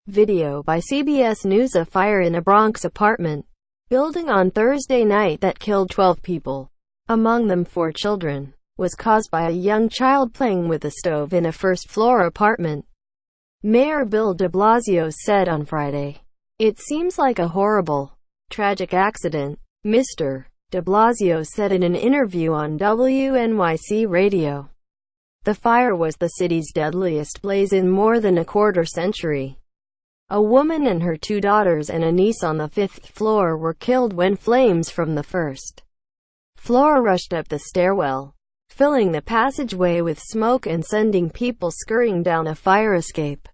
Video by CBS NewsA. Fire in a Bronx apartment building on Thursday night that killed 12 people, among them 4 children, was caused by a young child playing with a stove in a first-floor apartment. Mayor Bill de Blasio said on Friday, "It seems like a horrible, tragic accident," Mr. de Blasio said in an interview on WNYC radio. The fire was the city's deadliest blaze in more than a quarter-century. A woman and her 2 daughters and a niece on the 5th floor were killed when flames from the first floor rushed up the stairwell, filling the passageway with smoke and sending people scurrying down a fire escape.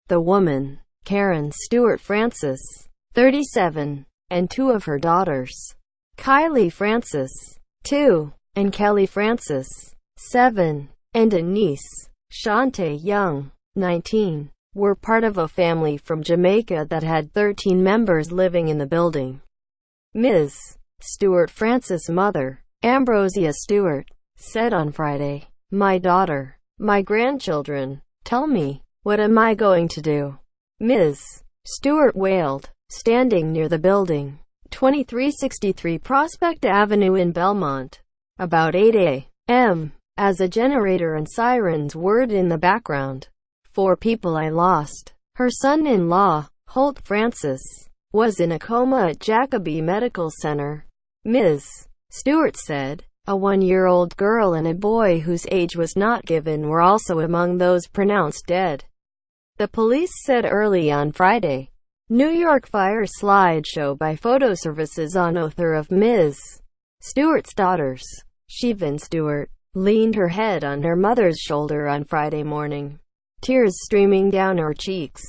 The woman, Karen Stewart-Francis, 37, and 2 of her daughters, Kylie Francis, 2, and Kylie Francis, 7, and a niece, Shawntay Young, 19, were part of a family from Jamaica that had 13 members living in the building. Ms. Stewart-Francis' mother, Ambrosia Stewart, said on Friday, "My daughter, my grandchildren, tell me, what am I going to do?" Ms. Stewart wailed, standing near the building, 2363 Prospect Avenue in Belmont, about 8 a.m., as a generator and sirens whirred in the background. 4 people I lost. Her son-in-law, Holt Francis, was in a coma at Jacobi Medical Center, Ms. Stewart said. A 1-year-old girl and a boy whose age was not given were also among those pronounced dead, the police said early on Friday. New York Fire slideshow by photo services on author of Ms. Stewart's daughters, Siobhan Stewart, leaned her head on her mother's shoulder on Friday morning, tears streaming down her cheeks.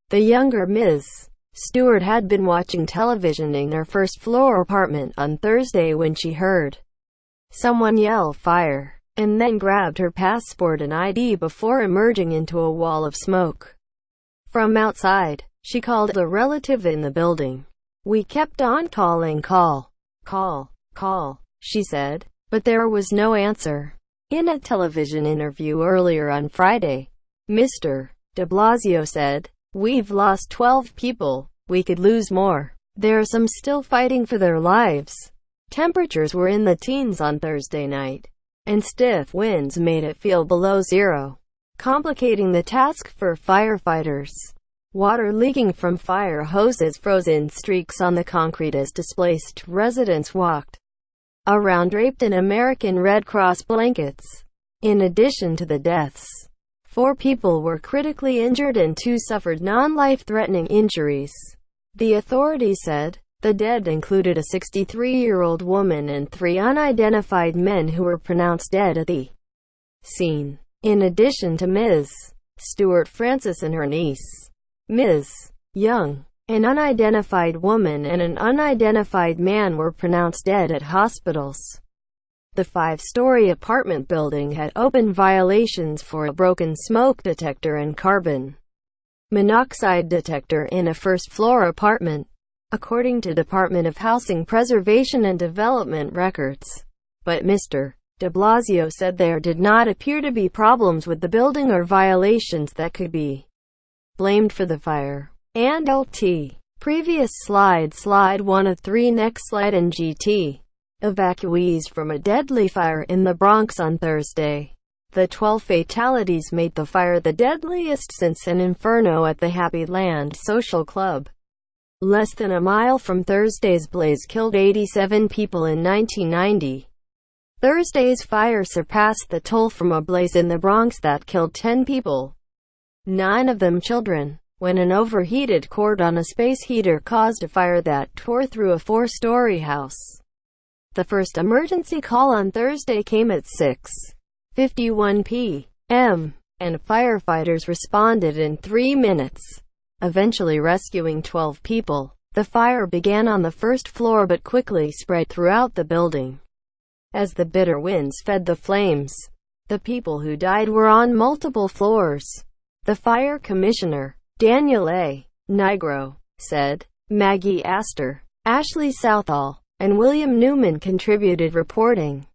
The younger Ms. Stewart had been watching television in her first-floor apartment on Thursday when she heard someone yell "fire," and then grabbed her passport and ID before emerging into a wall of smoke from outside. She called a relative in the building. "We kept on calling, call, she said, but there was no answer." In a television interview earlier on Friday, Mr. de Blasio said, "We've lost 12 people. We could lose more. There are some still fighting for their lives." Temperatures were in the teens on Thursday night, and stiff winds made it feel below zero, complicating the task for firefighters. Water leaking from fire hoses froze in streaks on the concrete as displaced residents walked around draped in American Red Cross blankets. In addition to the deaths, 4 people were critically injured and 2 suffered non-life-threatening injuries, the authorities said. The dead included a 63-year-old woman and 3 unidentified men who were pronounced dead at the scene. In addition to Ms. Stewart-Francis and her niece, Ms. Young, an unidentified woman and an unidentified man were pronounced dead at hospitals. The 5-story apartment building had open violations for a broken smoke detector and carbon monoxide detector in a first-floor apartment, according to Department of Housing Preservation and Development records. But Mr. de Blasio said there did not appear to be problems with the building or violations that could be blamed for the fire. And LT. Previous slide 1 of 3 next slide and GT. Evacuees from a deadly fire in the Bronx on Thursday. The 12 fatalities made the fire the deadliest since an inferno at the Happy Land Social Club, less than a mile from Thursday's blaze, killed 87 people in 1990. Thursday's fire surpassed the toll from a blaze in the Bronx that killed 10 people, 9 of them children, when an overheated cord on a space heater caused a fire that tore through a 4-story house. The first emergency call on Thursday came at 6:51 p.m., and firefighters responded in 3 minutes, eventually rescuing 12 people. The fire began on the first floor but quickly spread throughout the building as the bitter winds fed the flames. The people who died were on multiple floors, the fire commissioner, Daniel A. Nigro, said. Maggie Astor, Ashley Southall, and William Newman contributed reporting.